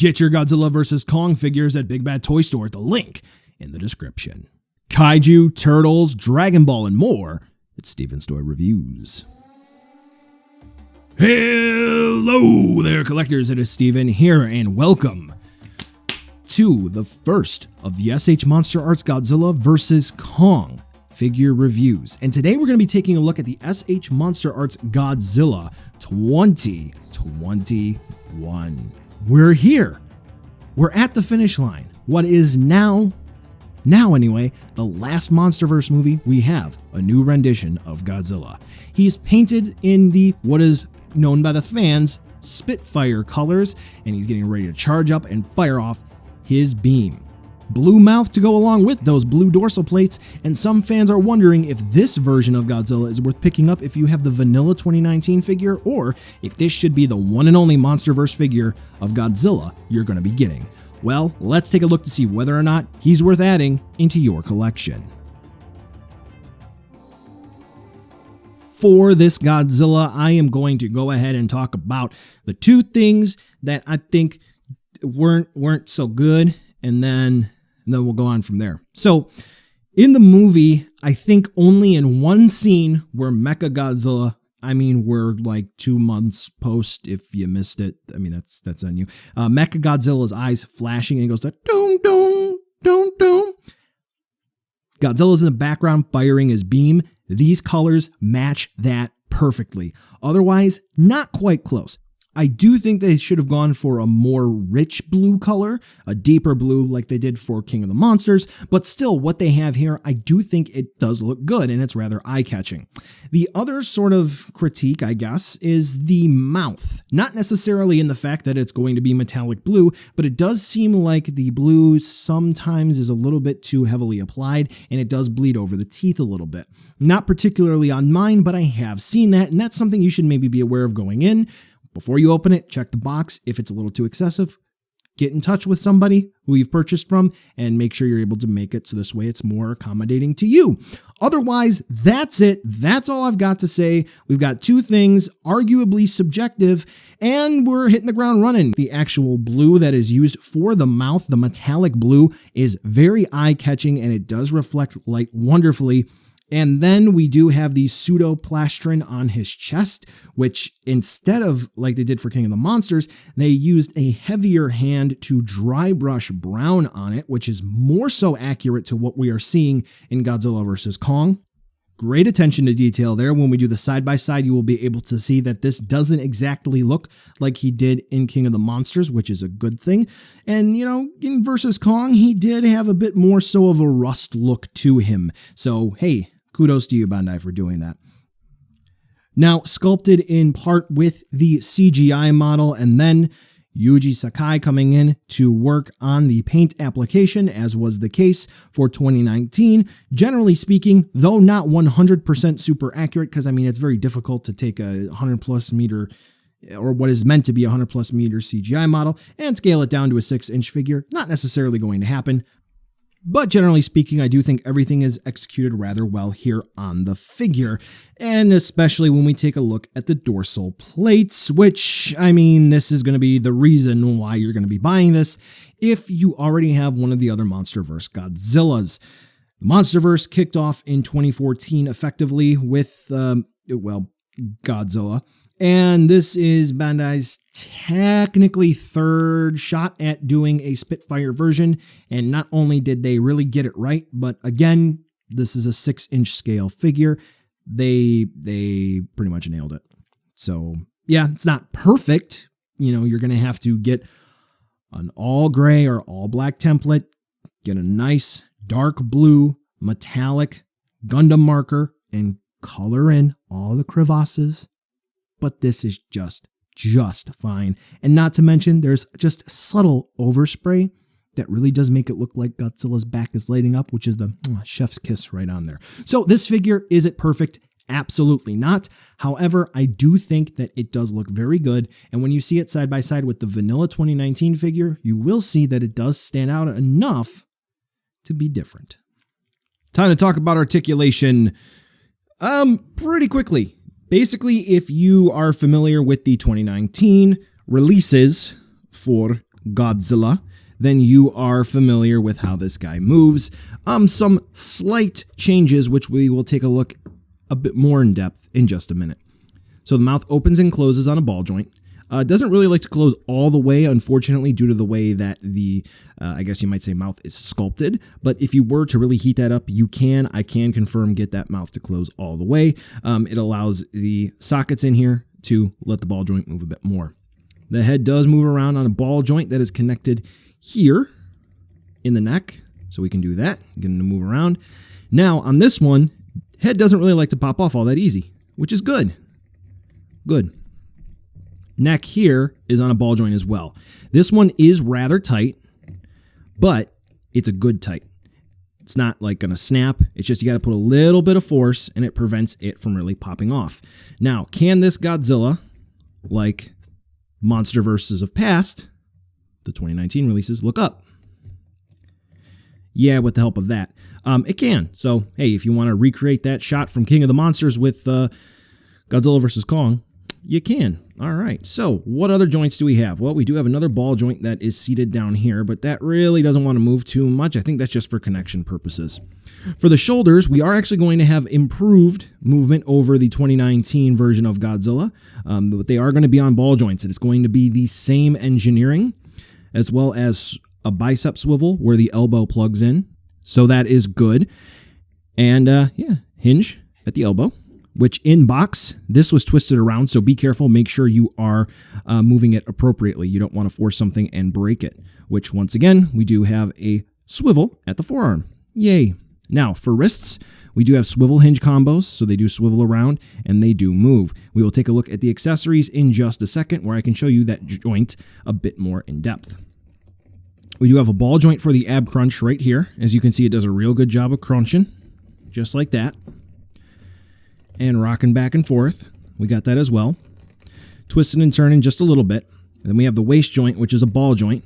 Get your Godzilla vs. Kong figures at Big Bad Toy Store at the link in the description. Kaiju, Turtles, Dragon Ball, and more. It's Steven's Toy Reviews. Hello there, collectors. It is Steven here, and welcome to the first of the SH MonsterArts Godzilla vs. Kong figure reviews. And today we're going to be taking a look at the SH MonsterArts Godzilla 2021. We're here. We're at the finish line. What is now anyway, the last MonsterVerse movie, we have a new rendition of Godzilla. He's painted in the, what is known by the fans, Spitfire colors, and he's getting ready to charge up and fire off his beam. Blue mouth to go along with those blue dorsal plates, and some fans are wondering if this version of Godzilla is worth picking up if you have the vanilla 2019 figure, or if this should be the one and only MonsterVerse figure of Godzilla you're going to be getting. Well, let's take a look to see whether or not he's worth adding into your collection. For this Godzilla, I am going to go ahead and talk about the two things that I think weren't so good, and then we'll go on from there. So, in the movie, I think only in one scene where Mechagodzilla, we're like 2 months post, if you missed it, that's on you. Mechagodzilla's eyes flashing, and he goes to doom, doom, doom, doom. Godzilla's in the background firing his beam. These colors match that perfectly. Otherwise, not quite close. I do think they should have gone for a more rich blue color, a deeper blue like they did for King of the Monsters, but still what they have here, I do think it does look good and it's rather eye-catching. The other sort of critique, I guess, is the mouth. Not necessarily in the fact that it's going to be metallic blue, but it does seem like the blue sometimes is a little bit too heavily applied and it does bleed over the teeth a little bit. Not particularly on mine, but I have seen that, and that's something you should maybe be aware of going in. Before you open it, check the box. If it's a little too excessive, get in touch with somebody who you've purchased from and make sure you're able to make it so this way it's more accommodating to you. Otherwise, that's it. That's all I've got to say. We've got two things, arguably subjective, and we're hitting the ground running. The actual blue that is used for the mouth, the metallic blue, is very eye-catching and it does reflect light wonderfully. And then we do have the pseudo-plastron on his chest, which instead of like they did for King of the Monsters, they used a heavier hand to dry brush brown on it, which is more so accurate to what we are seeing in Godzilla vs. Kong. Great attention to detail there. When we do the side-by-side, you will be able to see that this doesn't exactly look like he did in King of the Monsters, which is a good thing. And, in vs. Kong, he did have a bit more so of a rust look to him. So, hey, kudos to you, Bandai, for doing that. Now, sculpted in part with the CGI model, and then Yuji Sakai coming in to work on the paint application, as was the case for 2019. Generally speaking, though not 100% super accurate, because it's very difficult to take a 100+ meter, or what is meant to be a 100+ meter CGI model, and scale it down to a 6-inch figure. Not necessarily going to happen. But generally speaking, I do think everything is executed rather well here on the figure, and especially when we take a look at the dorsal plates, which, this is going to be the reason why you're going to be buying this if you already have one of the other MonsterVerse Godzillas. MonsterVerse kicked off in 2014 effectively with, Godzilla. And this is Bandai's technically third shot at doing a Spitfire version. And not only did they really get it right, but again, this is a 6-inch scale figure. They pretty much nailed it. So yeah, it's not perfect. You're going to have to get an all gray or all black template, get a nice dark blue metallic Gundam marker, and color in all the crevasses. But this is just fine. And not to mention, there's just subtle overspray that really does make it look like Godzilla's back is lighting up, which is the chef's kiss right on there. So this figure, is it perfect? Absolutely not. However, I do think that it does look very good. And when you see it side by side with the vanilla 2019 figure, you will see that it does stand out enough to be different. Time to talk about articulation pretty quickly. Basically, if you are familiar with the 2019 releases for Godzilla, then you are familiar with how this guy moves. Some slight changes, which we will take a look a bit more in depth in just a minute. So the mouth opens and closes on a ball joint. Doesn't really like to close all the way, unfortunately, due to the way that the, I guess you might say, mouth is sculpted. But if you were to really heat that up, you can, I can confirm, get that mouth to close all the way. It allows the sockets in here to let the ball joint move a bit more. The head does move around on a ball joint that is connected here in the neck. So we can do that, get him to move around. Now, on this one, head doesn't really like to pop off all that easy, which is good. Good. Neck here is on a ball joint as well. This one is rather tight, but it's a good tight. It's not like going to snap. It's just you got to put a little bit of force and it prevents it from really popping off. Now, can this Godzilla, like MonsterVerses of past, the 2019 releases, look up? Yeah, with the help of that. It can. So, hey, if you want to recreate that shot from King of the Monsters with Godzilla vs. Kong, you can. All right. So what other joints do we have? Well, we do have another ball joint that is seated down here, but that really doesn't want to move too much. I think that's just for connection purposes. For the shoulders, we are actually going to have improved movement over the 2019 version of Godzilla, but they are going to be on ball joints. It's going to be the same engineering, as well as a bicep swivel where the elbow plugs in. So that is good. And yeah, hinge at the elbow, which in box, this was twisted around, so be careful. Make sure you are moving it appropriately. You don't want to force something and break it, which once again, we do have a swivel at the forearm. Yay. Now, for wrists, we do have swivel hinge combos, so they do swivel around and they do move. We will take a look at the accessories in just a second, where I can show you that joint a bit more in depth. We do have a ball joint for the ab crunch right here. As you can see, it does a real good job of crunching, just like that. And rocking back and forth. We got that as well. Twisting and turning just a little bit. And then we have the waist joint, which is a ball joint,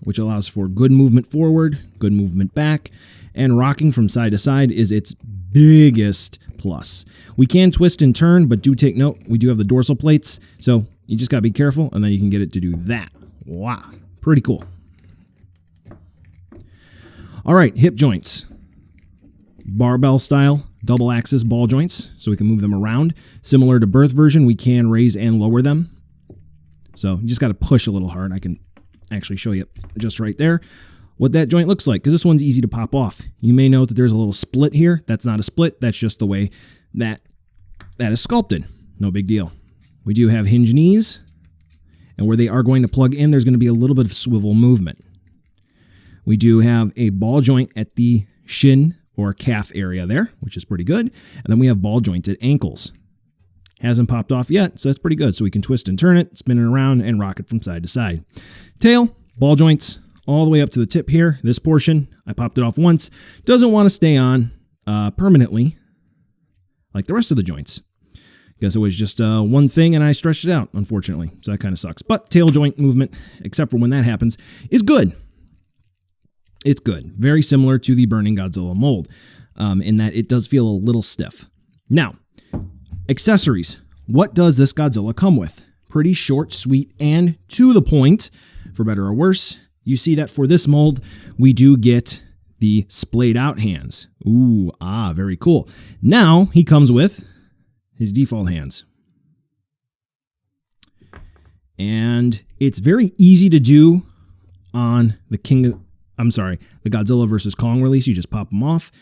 which allows for good movement forward, good movement back, and rocking from side to side is its biggest plus. We can twist and turn, but do take note, we do have the dorsal plates, so you just got to be careful, and then you can get it to do that. Wow, pretty cool. All right, hip joints. Barbell style, double axis ball joints, so we can move them around. Similar to birth version, we can raise and lower them. So you just got to push a little hard. I can actually show you just right there what that joint looks like, because this one's easy to pop off. You may note that there's a little split here. That's not a split. That's just the way that is sculpted. No big deal. We do have hinge knees, and where they are going to plug in, there's going to be a little bit of swivel movement. We do have a ball joint at the shin or calf area there, which is pretty good. And then we have ball jointed ankles. Hasn't popped off yet, so that's pretty good. So we can twist and turn it, spin it around, and rock it from side to side. Tail, ball joints, all the way up to the tip here. This portion, I popped it off once. Doesn't want to stay on permanently like the rest of the joints. Guess it was just one thing, and I stretched it out, unfortunately. So that kind of sucks. But tail joint movement, except for when that happens, is good. It's good. Very similar to the Burning Godzilla mold, in that it does feel a little stiff. Now, accessories. What does this Godzilla come with? Pretty short, sweet, and to the point, for better or worse. You see that for this mold, we do get the splayed out hands. Ooh, very cool. Now, he comes with his default hands. And it's very easy to do on the the Godzilla vs. Kong release. You just pop them off,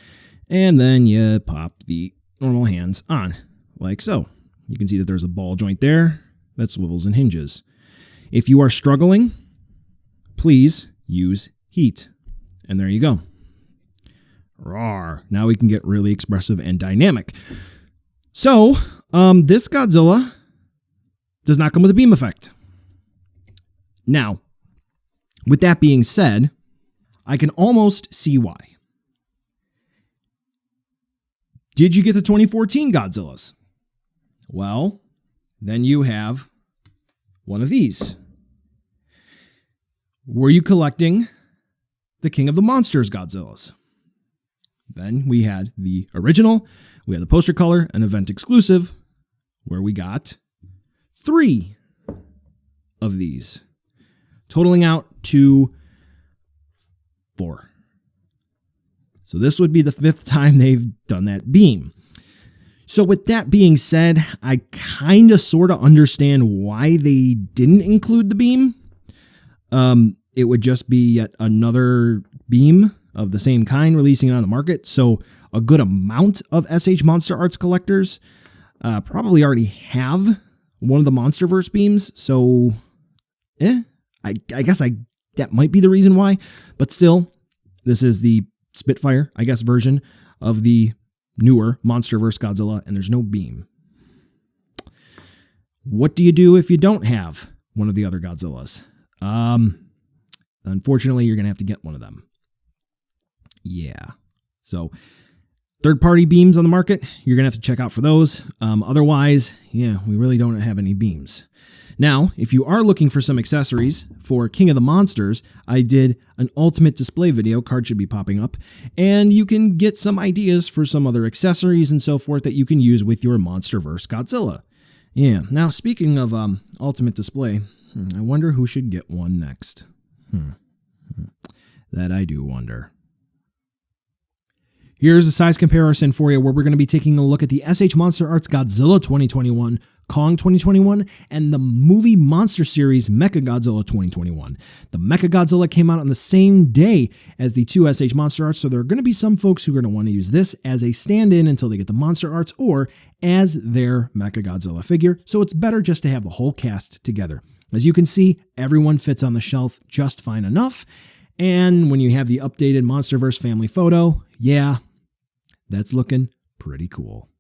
and then you pop the normal hands on, like so. You can see that there's a ball joint there that swivels and hinges. If you are struggling, please use heat. And there you go. Roar. Now we can get really expressive and dynamic. So, this Godzilla does not come with a beam effect. Now, with that being said, I can almost see why. Did you get the 2014 Godzillas? Well, then you have one of these. Were you collecting the King of the Monsters Godzillas? Then we had the original, we had the poster color, an event exclusive, where we got 3 of these. totaling out to 4. So this would be the 5th time they've done that beam. So with that being said, I kind of sort of understand why they didn't include the beam. It would just be yet another beam of the same kind releasing it on the market. So a good amount of SH Monster Arts collectors probably already have one of the MonsterVerse beams. So I guess that might be the reason why. But still, this is the Spitfire, I guess, version of the newer MonsterVerse Godzilla, and there's no beam. What do you do if you don't have one of the other Godzillas? Unfortunately, you're going to have to get one of them. Yeah. So, third-party beams on the market, you're going to have to check out for those. Otherwise, yeah, we really don't have any beams. Now, if you are looking for some accessories for King of the Monsters, I did an ultimate display video, card should be popping up, and you can get some ideas for some other accessories and so forth that you can use with your MonsterVerse Godzilla. Yeah, now speaking of ultimate display, I wonder who should get one next. That I do wonder. Here's a size comparison for you where we're going to be taking a look at the SH MonsterArts Godzilla 2021, Kong 2021, and the movie monster series Mechagodzilla 2021. The Mechagodzilla came out on the same day as the two SH MonsterArts, so there are going to be some folks who are going to want to use this as a stand-in until they get the MonsterArts or as their Mechagodzilla figure, so it's better just to have the whole cast together. As you can see, everyone fits on the shelf just fine enough, and when you have the updated MonsterVerse family photo, yeah, that's looking pretty cool.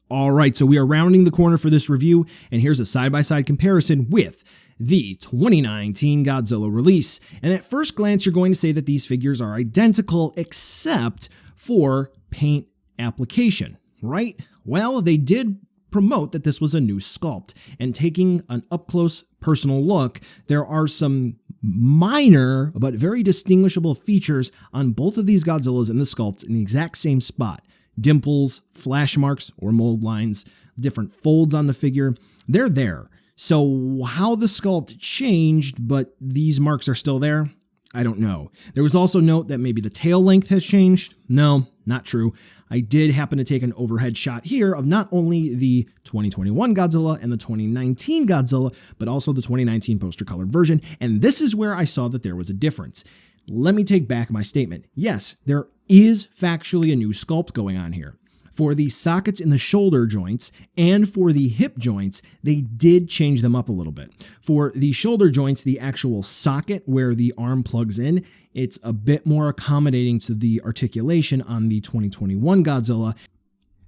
All right, so we are rounding the corner for this review, and here's a side-by-side comparison with the 2019 Godzilla release. And at first glance, you're going to say that these figures are identical except for paint application, right? Well, they did promote that this was a new sculpt, and taking an up-close personal look, there are some minor but very distinguishable features on both of these Godzillas in the sculpt in the exact same spot. Dimples, flash marks, or mold lines, different folds on the figure, they're there. So how the sculpt changed, but these marks are still there, I don't know. There was also note that maybe the tail length has changed. No, not true. I did happen to take an overhead shot here of not only the 2021 Godzilla and the 2019 Godzilla, but also the 2019 poster colored version, and this is where I saw that there was a difference. Let me take back my statement. Yes, there is factually a new sculpt going on here. For the sockets in the shoulder joints and for the hip joints, they did change them up a little bit. For the shoulder joints, the actual socket where the arm plugs in, it's a bit more accommodating to the articulation on the 2021 Godzilla.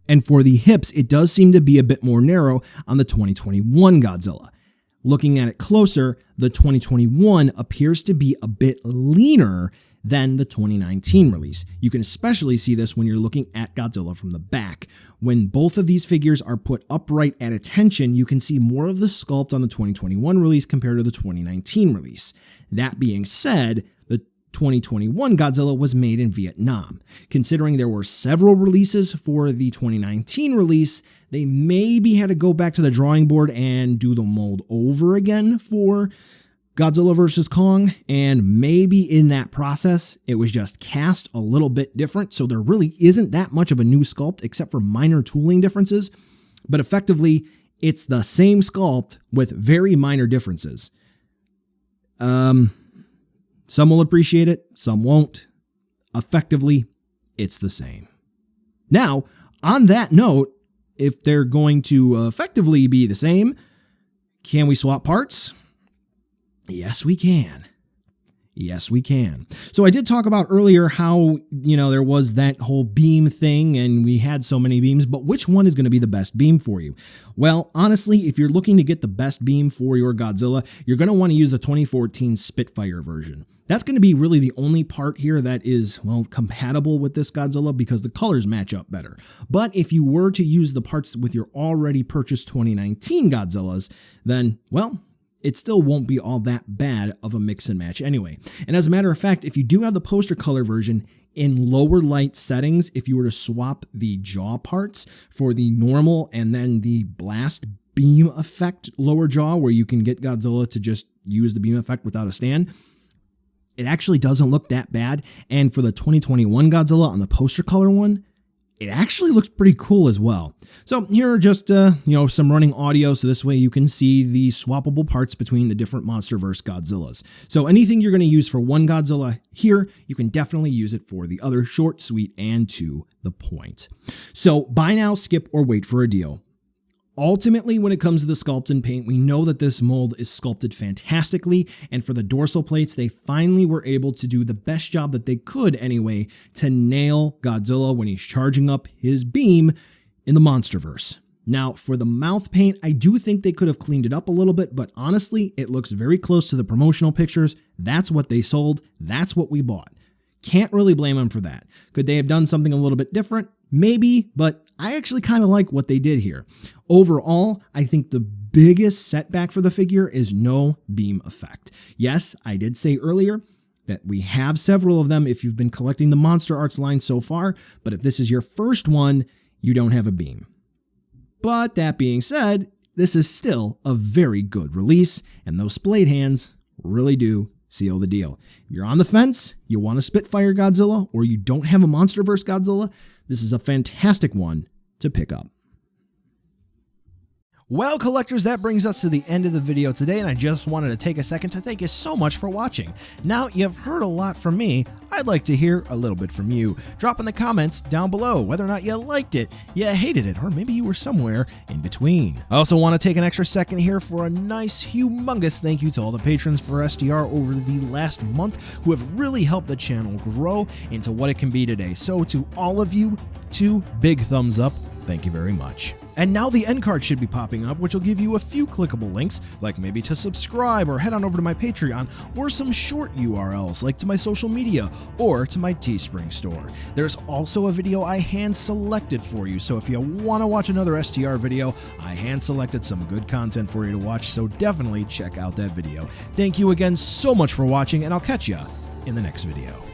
And for the hips, it does seem to be a bit more narrow on the 2021 Godzilla. Looking at it closer, the 2021 appears to be a bit leaner than the 2019 release. You can especially see this when you're looking at Godzilla from the back. When both of these figures are put upright at attention, you can see more of the sculpt on the 2021 release compared to the 2019 release. That being said, the 2021 Godzilla was made in Vietnam. Considering there were several releases for the 2019 release, they maybe had to go back to the drawing board and do the mold over again for Godzilla vs. Kong, and maybe in that process, it was just cast a little bit different, so there really isn't that much of a new sculpt except for minor tooling differences, but effectively, it's the same sculpt with very minor differences. Some will appreciate it, some won't. Effectively, it's the same. Now, on that note, if they're going to effectively be the same, can we swap parts? Yes, we can. Yes, we can. So I did talk about earlier how, there was that whole beam thing and we had so many beams, but which one is going to be the best beam for you? Well, honestly, if you're looking to get the best beam for your Godzilla, you're going to want to use the 2014 Spitfire version. That's going to be really the only part here that is, compatible with this Godzilla because the colors match up better. But if you were to use the parts with your already purchased 2019 Godzillas, then, it still won't be all that bad of a mix and match anyway. And as a matter of fact, if you do have the poster color version in lower light settings, if you were to swap the jaw parts for the normal and then the blast beam effect lower jaw where you can get Godzilla to just use the beam effect without a stand. It actually doesn't look that bad. And for the 2021 Godzilla on the poster color one, it actually looks pretty cool as well. So here are just, some running audio, so this way you can see the swappable parts between the different MonsterVerse Godzillas. So anything you're going to use for one Godzilla here, you can definitely use it for the other, short, sweet, and to the point. So buy now, skip, or wait for a deal. Ultimately, when it comes to the sculpt and paint, we know that this mold is sculpted fantastically, and for the dorsal plates, they finally were able to do the best job that they could anyway to nail Godzilla when he's charging up his beam in the MonsterVerse. Now, for the mouth paint, I do think they could have cleaned it up a little bit, but honestly, it looks very close to the promotional pictures. That's what they sold. That's what we bought. Can't really blame them for that. Could they have done something a little bit different? Maybe, but I actually kind of like what they did here. Overall, I think the biggest setback for the figure is no beam effect. Yes, I did say earlier that we have several of them if you've been collecting the MonsterArts line so far, but if this is your first one, you don't have a beam. But that being said, this is still a very good release, and those blade hands really do seal the deal. If you're on the fence, you want a Spitfire Godzilla, or you don't have a MonsterVerse Godzilla, this is a fantastic one to pick up. Well, collectors, that brings us to the end of the video today, and I just wanted to take a second to thank you so much for watching. Now, you've heard a lot from me. I'd like to hear a little bit from you. Drop in the comments down below whether or not you liked it, you hated it, or maybe you were somewhere in between. I also want to take an extra second here for a nice, humongous thank you to all the patrons for SDR over the last month who have really helped the channel grow into what it can be today. So to all of you, 2 big thumbs up. Thank you very much. And now the end card should be popping up, which will give you a few clickable links, like maybe to subscribe or head on over to my Patreon, or some short URLs like to my social media or to my Teespring store. There's also a video I hand selected for you, so if you want to watch another STR video, I hand selected some good content for you to watch, so definitely check out that video. Thank you again so much for watching, and I'll catch ya in the next video.